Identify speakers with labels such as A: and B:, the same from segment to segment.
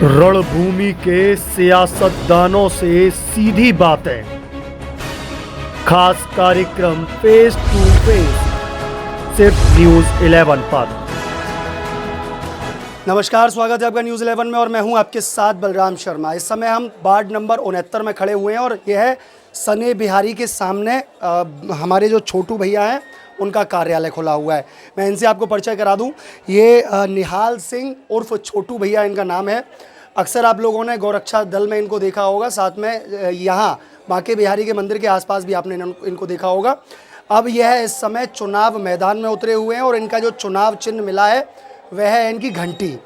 A: रणभूमि के सियासतदानों से सीधी बातें, खास कार्यक्रम फेस टू फेस सिर्फ न्यूज़ 11 पर। नमस्कार, स्वागत है आपका न्यूज़ 11 में और मैं हूं आपके साथ बलराम शर्मा। इस समय हम वार्ड नंबर 69 में खड़े हुए हैं और यह है सने बिहारी के सामने हमारे जो छोटू भैया हैं उनका कार्यालय खुला हुआ है। मैं इनसे आपको परिचय करा दूं, ये निहाल सिंह उर्फ छोटू भैया इनका नाम है। अक्सर आप लोगों ने गौरक्षा दल में इनको देखा होगा, साथ में यहाँ बांके बिहारी के मंदिर के आसपास भी आपने इनको देखा होगा। अब यह इस समय चुनाव मैदान में उतरे हुए हैं और इनका जो चुनाव चिन्ह मिला है वह है इनकी घंटी।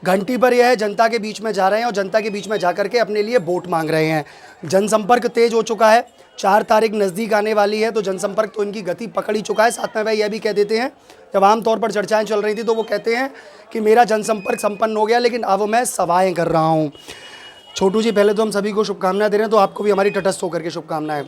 A: घंटी पर यह जनता के बीच में जा रहे हैं और जनता के बीच में जा करके अपने लिए वोट मांग रहे हैं। जनसंपर्क तेज हो चुका है, 4 तारीख नज़दीक आने वाली है तो जनसंपर्क तो इनकी गति पकड़ ही चुका है। साथ में वह यह भी कह देते हैं, जब आमतौर पर चर्चाएं चल रही थी तो वो कहते हैं कि मेरा जनसंपर्क संपन्न हो गया, लेकिन अब मैं सभाएं कर रहा हूँ। छोटू जी, पहले तो हम सभी को शुभकामनाएं दे रहे हैं, तो आपको भी हमारी तटस्थ होकर के शुभकामनाएं।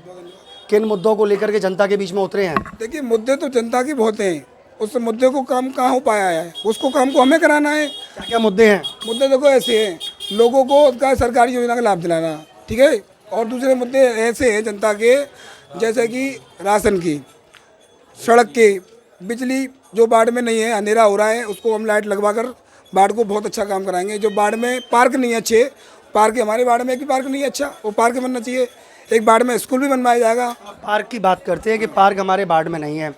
A: किन मुद्दों को लेकर के जनता के बीच में उतरे हैं?
B: देखिए, मुद्दे तो जनता के बहुत हैं, उस मुद्दे को काम कहाँ हो पाया है, उसको काम को हमें कराना है।
A: क्या क्या मुद्दे हैं?
B: मुद्दे देखो ऐसे हैं, लोगों को उसका सरकारी योजना का लाभ दिलाना, ठीक है। और दूसरे मुद्दे ऐसे हैं जनता के, जैसे कि राशन की, सड़क के, बिजली जो वार्ड में नहीं है, अंधेरा हो रहा है, उसको हम लाइट लगवा कर वार्ड को बहुत अच्छा काम कराएंगे। जो वार्ड में पार्क नहीं है अच्छे, पार्क हमारे वार्ड में एक भी पार्क नहीं है अच्छा, वो पार्क बनना चाहिए। एक वार्ड में स्कूल भी बनवाया जाएगा।
A: पार्क की बात करते हैं कि पार्क हमारे वार्ड में नहीं है,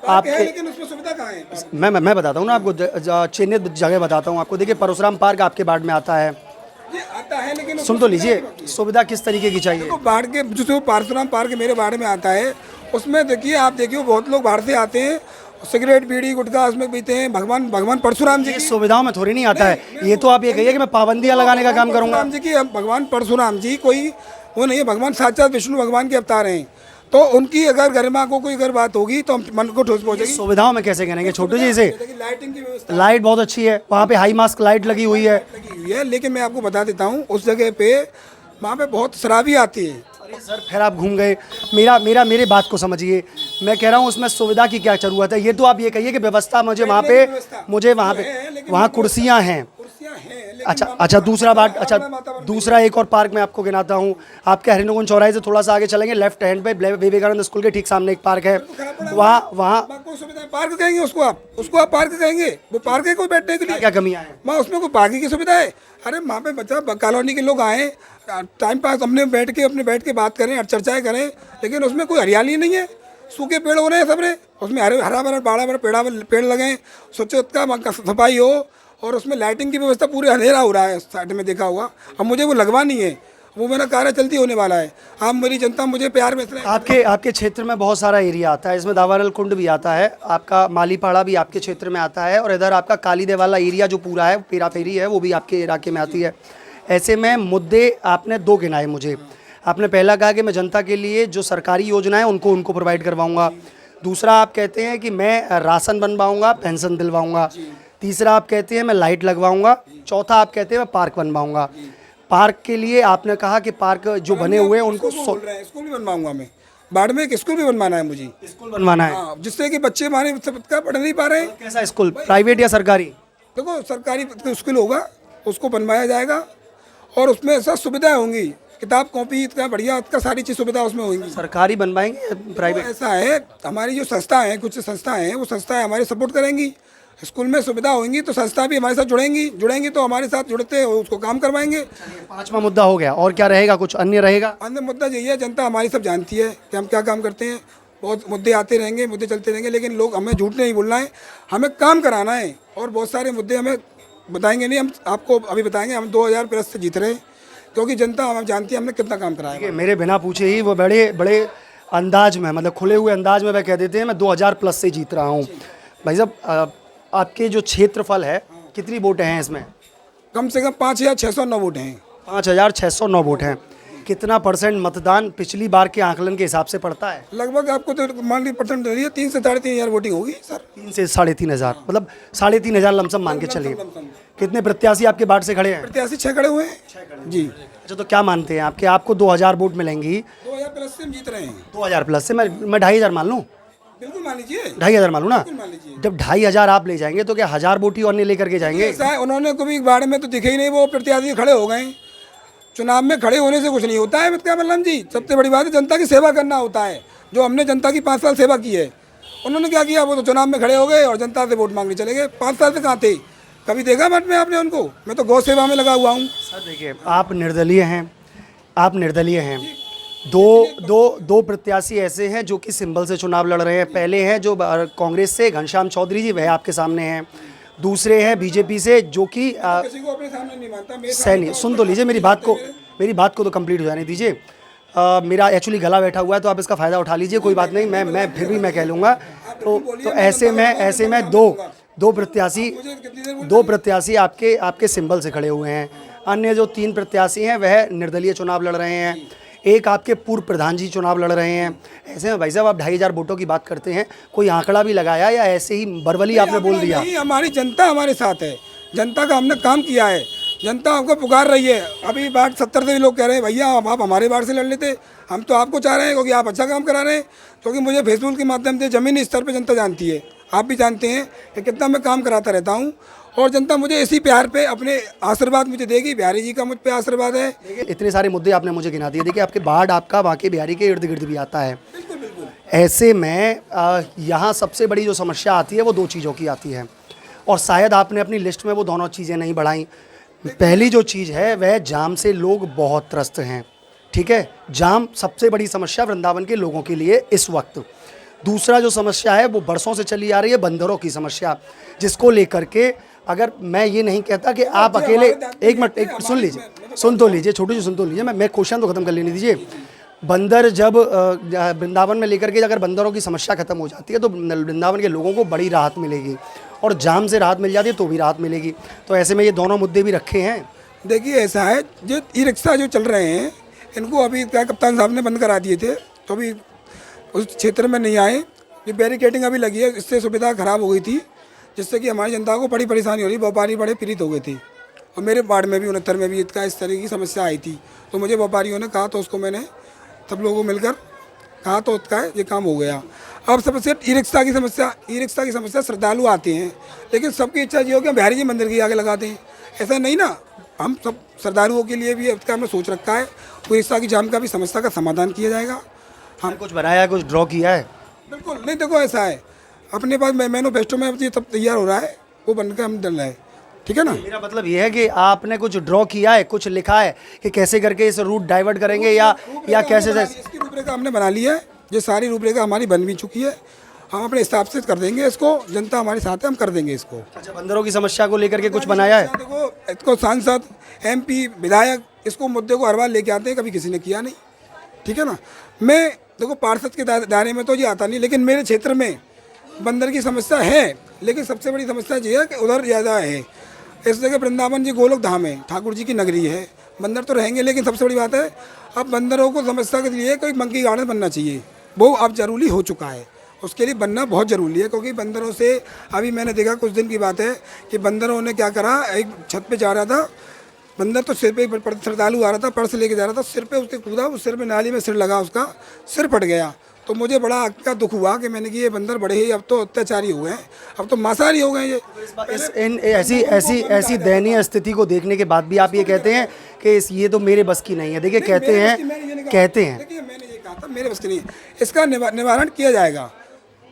B: आपके लेकिन उसमें सुविधा कहाँ है?
A: मैं बताता हूँ ना आपको, चिन्हित जगह बताता हूँ आपको। देखिए, परशुराम पार्क आपके वार्ड में आता है,
B: ये आता है, लेकिन
A: सुन तो लीजिए, सुविधा किस तरीके की चाहिए?
B: तो बाढ़ के जो परशुराम पार्क मेरे बाढ़ में आता है, उसमें देखिए, आप देखिए बहुत लोग बाहर से आते हैं, सिगरेट बीड़ी गुटखा उसमें पीते हैं। भगवान परशुराम जी की
A: सुविधाओं में थोड़ी नहीं आता है ये। तो आप ये कहिए कि मैं पाबंदियां लगाने का काम करूंगा।
B: परशुराम जी की, भगवान परशुराम जी कोई वो नहीं है, भगवान साक्षात विष्णु भगवान के अवतार हैं। तो उनकी अगर गरिमा को कोई अगर बात होगी तो मन को ठोस पहुंचेगी।
A: सुविधाओं में कैसे करेंगे छोटू जी इसे?
B: लाइटिंग की व्यवस्था,
A: लाइट बहुत अच्छी है, वहाँ पे हाई मास्क लाइट लगी हुई है।
B: लेकिन मैं आपको बता देता हूँ, उस जगह पे वहाँ पे बहुत शराबी आती है।
A: अरे सर, फिर आप घूम गए। मेरे बात को समझिए। मैं कह रहा हूँ उसमें सुविधा की क्या जरूरत है? ये तो आप ये कहिए कि व्यवस्था मुझे वहाँ पे वहाँ कुर्सियाँ हैं। अच्छा, दूसरा एक और पार्क मैं आपको गिनाता हूँ। आपके हरिनकुंज चौराहे से थोड़ा सा आगे चलेंगे, लेफ्ट हैंड पे विवेकानंद स्कूल के ठीक सामने एक पार्क है। वहाँ
B: पार्क कहेंगे उसको आप पार्क कहेंगे? वो पार्क है कोई बैठने के लिए?
A: क्या कमियाँ हैं
B: वहाँ? उसमें कोई पार्किंग की सुविधा है? अरे वहाँ पे बच्चा कॉलोनी के लोग आए, टाइम पास अपने बैठ के बात करें, चर्चाएं करें, लेकिन उसमें कोई हरियाली नहीं है। सूखे पेड़ हो रहे हैं सबरे, उसमें हरा भरा बड़ा पेड़ लगे, स्वच्छता का सफाई हो, और उसमें लाइटिंग की व्यवस्था, पूरे अंधेरा हो रहा है साइड में देखा होगा। अब मुझे वो लगवानी है, वो मेरा कार्य चलती होने वाला है। आप मेरी जनता मुझे प्यार में
A: आपके क्षेत्र में बहुत सारा एरिया आता है, इसमें दावानल कुंड भी आता है, आपका मालीपाड़ा भी आपके क्षेत्र में आता है, और इधर आपका कालीदेव वाला एरिया जो पूरा है, पेरा फेरी है, वो भी आपके इलाके में आती है। ऐसे में मुद्दे आपने 2 गिनाए मुझे। आपने पहला कहा कि मैं जनता के लिए जो सरकारी योजना है उनको प्रोवाइड करवाऊंगा। दूसरा आप कहते हैं कि मैं राशन बनवाऊंगा, पेंशन दिलवाऊंगा। तीसरा आप कहते हैं मैं लाइट लगवाऊंगा। चौथा आप कहते हैं मैं पार्क बनवाऊंगा। पार्क के लिए आपने कहा कि पार्क जो बने हुए हैं उनको
B: स्कूल भी बनवाऊंगा। मैं बाढ़ में एक स्कूल भी बनवाना है मुझे।
A: स्कूल बनवाना है
B: जिससे कि बच्चे हमारे पढ़ नहीं पा रहे हैं।
A: कैसा स्कूल, प्राइवेट या सरकारी?
B: देखो, सरकारी स्कूल होगा, उसको बनवाया जाएगा और उसमें सब सुविधाएं होंगी, किताब कॉपी इतना बढ़िया, इतना सारी चीज सुविधा उसमें होंगी।
A: सरकारी बनवाएंगे प्राइवेट?
B: ऐसा है, हमारी जो संस्था है, कुछ संस्थाएं हैं, वो संस्थाएं हमारी सपोर्ट करेंगी। स्कूल में सुविधा होंगी तो संस्था भी हमारे साथ जुड़ेंगी तो हमारे साथ जुड़ते हैं, उसको काम करवाएंगे।
A: 5वां मुद्दा हो गया, और क्या रहेगा? कुछ अन्य रहेगा?
B: अन्य मुद्दा यही है, जनता हमारी सब जानती है कि हम क्या काम करते हैं। बहुत मुद्दे आते रहेंगे, मुद्दे चलते रहेंगे, लेकिन लोग हमें झूठ नहीं बोलना है, हमें काम कराना है। और बहुत सारे मुद्दे हमें बताएंगे नहीं, हम आपको अभी बताएंगे। हम 2000 प्लस से जीत रहे हैं, क्योंकि जनता हमें जानती है हमने कितना काम कराया है।
A: मेरे बिना पूछे ही वो बड़े अंदाज में, मतलब खुले हुए अंदाज में वह कह देते हैं मैं 2000 प्लस से जीत रहा हूँ। भाई साहब, आपके जो क्षेत्रफल है, कितनी वोटें हैं इसमें?
B: कम से कम 5609 वोट हैं।
A: 5609 वोट हैं। कितना % मतदान पिछली बार के आकलन के हिसाब से पड़ता है?
B: लगभग आपको तो मान ली % दे 3 से 3.5 हज़ार वोटिंग होगी सर।
A: 3 से 3.5 मतलब 3.5 लमसम मान के चलिए। कितने प्रत्याशी आपके वार्ड से खड़े हैं?
B: प्रत्याशी 6 खड़े हुए हैं जी।
A: अच्छा, तो क्या मानते हैं आपको 2000 वोट मिलेंगी?
B: 2000 प्लस से हम जीत रहे हैं।
A: 2000 प्लस से मैं 2500 मान लूँ?
B: बिल्कुल मान लीजिए,
A: 2,500 मान लो ना।
B: मान लीजिए।
A: जब 2,500 आप ले जाएंगे तो क्या 1000 बोटी और नहीं लेकर के जाएंगे?
B: ऐसा है, उन्होंने कभी बाढ़ में तो दिखे ही नहीं, वो प्रत्याशी खड़े हो गए। चुनाव में खड़े होने से कुछ नहीं होता है क्या बलराम जी, सबसे बड़ी बात है जनता की सेवा करना होता है। जो हमने जनता की 5 साल सेवा की है, उन्होंने क्या किया, वो तो चुनाव में खड़े हो गए और जनता से वोट मांगने चले गए। 5 साल से कहाँ थे, कभी देखा मठ में आपने उनको? मैं तो गौ सेवा में लगा हुआ हूँ।
A: सर देखिए, आप निर्दलीय हैं, आप निर्दलीय हैं। दो प्रत्याशी ऐसे हैं जो कि सिंबल से चुनाव लड़ रहे हैं। पहले हैं जो कांग्रेस से घनश्याम चौधरी जी, वह आपके सामने हैं। दूसरे हैं बीजेपी से जो कि
B: किसी को अपने सामने नहीं मानता।
A: सैनी, सुन तो लीजिए मेरी बात को तो कंप्लीट हो जाने दीजिए। मेरा एक्चुअली गला बैठा हुआ है तो आप इसका फ़ायदा उठा लीजिए, कोई बात नहीं, मैं फिर भी मैं कह लूँगा। तो ऐसे में दो प्रत्याशी आपके सिंबल से खड़े हुए हैं। अन्य जो 3 प्रत्याशी हैं वह निर्दलीय चुनाव लड़ रहे हैं। एक आपके पूर्व प्रधान जी चुनाव लड़ रहे हैं। ऐसे में भाई साहब आप 2,500 वोटों की बात करते हैं, कोई आंकड़ा भी लगाया या ऐसे ही बरवली आपने बोल दिया?
B: हमारी जनता हमारे साथ है, जनता का हमने काम किया है, जनता आपको पुकार रही है। अभी वार्ड 70 से भी लोग कह रहे हैं भैया आप हमारे वार्ड से लड़ लेते, हम तो आपको चाह रहे हैं क्योंकि आप अच्छा काम करा रहे हैं। क्योंकि मुझे फेसबुक के माध्यम से ज़मीनी स्तर पर जनता जानती है, आप भी जानते हैं कि कितना मैं काम कराता रहता हूँ। और जनता मुझे इसी प्यार पे अपने आशीर्वाद मुझे देगी। बिहारी जी का मुझ पे आशीर्वाद है।
A: देखिए इतने सारे मुद्दे आपने मुझे गिना दिए। देखिए आपके बाढ़ आपका बाकी बिहारी के इर्द गिर्द भी आता है।
B: बिल्कुल बिल्कुल।
A: ऐसे में यहाँ सबसे बड़ी जो समस्या आती है वो 2 चीज़ों की आती है, और शायद आपने अपनी लिस्ट में वो दोनों चीज़ें नहीं बढ़ाई। पहली जो चीज़ है वह जाम से लोग बहुत त्रस्त हैं, ठीक है, जाम सबसे बड़ी समस्या वृंदावन के लोगों के लिए इस वक्त। दूसरा जो समस्या है वो बरसों से चली आ रही है, बंदरों की समस्या, जिसको लेकर के अगर मैं ये नहीं कहता कि आप अकेले, एक मिनट सुन लीजिए, सुन तो लीजिए छोटू जी, सुन तो लीजिए, मैं क्वेश्चन तो खत्म कर लेने दीजिए। बंदर जब वृंदावन में लेकर के अगर बंदरों की समस्या खत्म हो जाती है तो वृंदावन के लोगों को बड़ी राहत मिलेगी, और जाम से राहत मिल जाती है तो भी राहत मिलेगी। तो ऐसे में ये दोनों मुद्दे भी रखे हैं।
B: देखिए ऐसा है, जो ई रिक्शा जो चल रहे हैं इनको अभी क्या कप्तान साहब ने बंद करा दिए थे, तो अभी उस क्षेत्र में नहीं आए। जो बैरिकेडिंग अभी लगी है इससे सुविधा खराब हो गई थी, जिससे कि हमारी जनता को बड़ी परेशानी हो रही, व्यापारी बड़े पीड़ित हो गए थे। और मेरे वार्ड में भी 69 में भी इसका इस तरह की समस्या आई थी, तो मुझे व्यापारियों ने कहा, तो उसको मैंने सब लोगों को मिलकर कहा, तो उसका ये काम हो गया। अब सबसे ई रिक्शा की समस्या श्रद्धालु आते हैं, लेकिन सबकी इच्छा ये हो कि हम बिहारी जी मंदिर के आगे लगाते हैं। ऐसा नहीं ना, हम सब श्रद्धालुओं के लिए भी इसका हमने सोच रखा है, ई रिक्शा की जाम का भी समस्या का समाधान किया जाएगा।
A: हम कुछ बनाया है, कुछ ड्रॉ किया है?
B: बिल्कुल नहीं, देखो ऐसा है, अपने पास मैनिफेस्टो में ये सब तैयार हो रहा है, वो बनकर हम डल रहे हैं, ठीक है ना।
A: मेरा मतलब ये है कि आपने कुछ ड्रॉ किया है, कुछ लिखा है कि कैसे करके इस रूट डाइवर्ट करेंगे या कैसे?
B: इसकी रूपरेखा हमने बना ली है, ये सारी रूपरेखा हमारी बन भी चुकी है, हम अपने हिसाब से कर देंगे इसको, जनता हमारे साथ है, हम कर देंगे इसको।
A: अच्छा, बंदरों की समस्या को लेकर के कुछ बनाया है?
B: देखो इसको सांसद, MP, विधायक इसको मुद्दे को हर बार लेके आते हैं, कभी किसी ने किया नहीं, ठीक है ना। मैं देखो पार्षद के दायरे में तो ये आता नहीं, लेकिन मेरे क्षेत्र में बंदर की समस्या है, लेकिन सबसे बड़ी समस्या ये है कि उधर ज़्यादा है। इस जगह वृंदावन जी गोलोक धाम है, ठाकुर जी की नगरी है, बंदर तो रहेंगे, लेकिन सबसे बड़ी बात है अब बंदरों को समस्या के लिए कोई मंकी गार्डन बनना चाहिए, वो अब जरूरी हो चुका है, उसके लिए बनना बहुत ज़रूरी है। क्योंकि बंदरों से अभी मैंने देखा, कुछ दिन की बात है कि बंदरों ने क्या करा, एक छत पे जा रहा था बंदर, तो सिर पे श्रद्धालु आ रहा था, पर्स लेके जा रहा था, सिर पे उसके कूदा, उस सिर पे नाली में सिर लगा, उसका सिर फट गया। तो मुझे बड़ा का दुख हुआ कि मैंने कि ये बंदर बड़े ही अब तो अत्याचारी हो गए, अब तो मांसाहारी हो गए ये।
A: ऐसी दयनीय स्थिति को देखने के बाद भी आप ये कहते हैं कि ये तो मेरे बस की नहीं है। देखिए कहते हैं
B: देखिए मैंने ये कहा था मेरे बस की नहीं है, इसका निवारण किया जाएगा।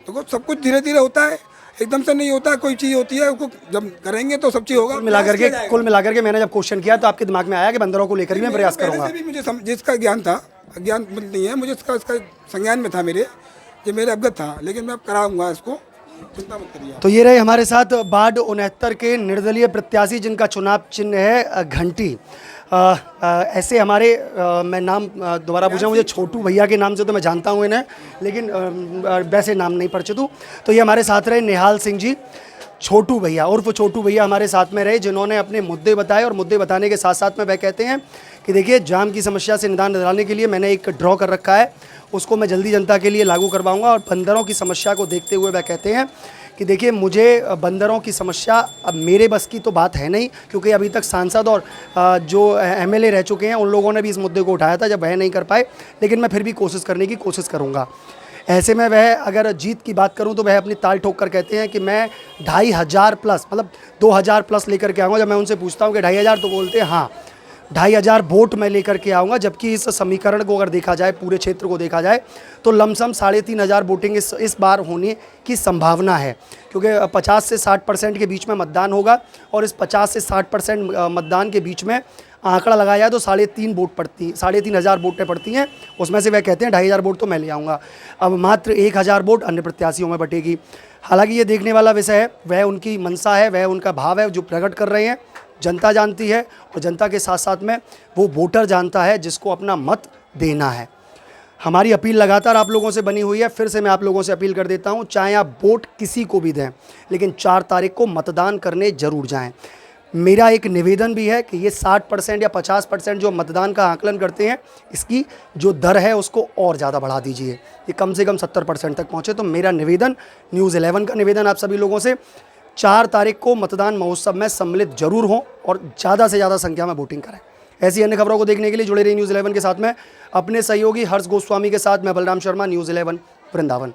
B: तो सब कुछ धीरे धीरे होता है, एकदम से नहीं होता, कोई चीज़ होती है उसको जब करेंगे तो सब चीज़ होगा।
A: कुल मिलाकर के मैंने जब क्वेश्चन किया तो आपके दिमाग में आया कि बंदरों को लेकर ही मैं प्रयास करूंगा।
B: मुझे जिसका ज्ञान था, ज्ञान नहीं है मुझे, इसका संज्ञान में था मेरे, जो मेरे अवगत था, लेकिन मैं अब कराऊंगा इसको, चिंता मत करिए।
A: तो ये रहे हमारे साथ वार्ड 69 के निर्दलीय प्रत्याशी जिनका चुनाव चिन्ह है घंटी। ऐसे हमारे मैं नाम दोबारा पूछा, मुझे छोटू भैया के नाम से तो मैं जानता हूँ इन्हें, लेकिन वैसे नाम नहीं परिचित हूँ। तो ये हमारे साथ रहे निहाल सिंह जी, छोटू भैया उर्फ छोटू भैया हमारे साथ में रहे, जिन्होंने अपने मुद्दे बताए, और मुद्दे बताने के साथ साथ में वह कहते हैं कि देखिए जाम की समस्या से निदान दिलाने के लिए मैंने एक ड्रॉ कर रखा है, उसको मैं जल्दी जनता के लिए लागू करवाऊंगा। और बंदरों की समस्या को देखते हुए वह कहते हैं कि देखिए मुझे बंदरों की समस्या अब मेरे बस की तो बात है नहीं, क्योंकि अभी तक सांसद और जो MLA रह चुके हैं उन लोगों ने भी इस मुद्दे को उठाया था, जब वह नहीं कर पाए, लेकिन मैं फिर भी कोशिश करने की कोशिश करूँगा। ऐसे में वह अगर जीत की बात करूं तो वह अपनी ताल ठोक कर कहते हैं कि मैं 2500 प्लस मतलब 2000 प्लस लेकर के आऊँगा। जब मैं उनसे पूछता हूं कि 2500 तो बोलते हैं हाँ 2500 वोट मैं लेकर के आऊँगा। जबकि इस समीकरण को अगर देखा जाए, पूरे क्षेत्र को देखा जाए तो लमसम 3500 वोटिंग इस बार होने की संभावना है, क्योंकि 50 से 60% के बीच में मतदान होगा और इस 50 से 60% मतदान के बीच में आंकड़ा लगाया जाए तो 3500 वोटें पड़ती हैं। उसमें से वह कहते हैं 2500 वोट तो मैं ले आऊँगा। अब मात्र 1000 वोट अन्य प्रत्याशियों में बटेगी। हालांकि ये देखने वाला विषय है, वह उनकी मंशा है, वह उनका भाव है जो प्रकट कर रहे हैं। जनता जानती है और जनता के साथ साथ में वो वोटर जानता है जिसको अपना मत देना है। हमारी अपील लगातार आप लोगों से बनी हुई है। फिर से मैं आप लोगों से अपील कर देता हूं, चाहे आप वोट किसी को भी दें, लेकिन 4 तारीख को मतदान करने ज़रूर जाएं। मेरा एक निवेदन भी है कि ये 60% या 50% जो मतदान का आकलन करते हैं, इसकी जो दर है उसको और ज़्यादा बढ़ा दीजिए, ये कम से कम 70% तक पहुँचे। तो मेरा निवेदन, न्यूज़ 11 का निवेदन आप सभी लोगों से, 4 तारीख को मतदान महोत्सव में सम्मिलित जरूर हों और ज़्यादा से ज़्यादा संख्या में वोटिंग करें। ऐसी अन्य खबरों को देखने के लिए जुड़े रहिए न्यूज़ 11 के साथ में। अपने सहयोगी हर्ष गोस्वामी के साथ मैं बलराम शर्मा, न्यूज़ 11 वृंदावन।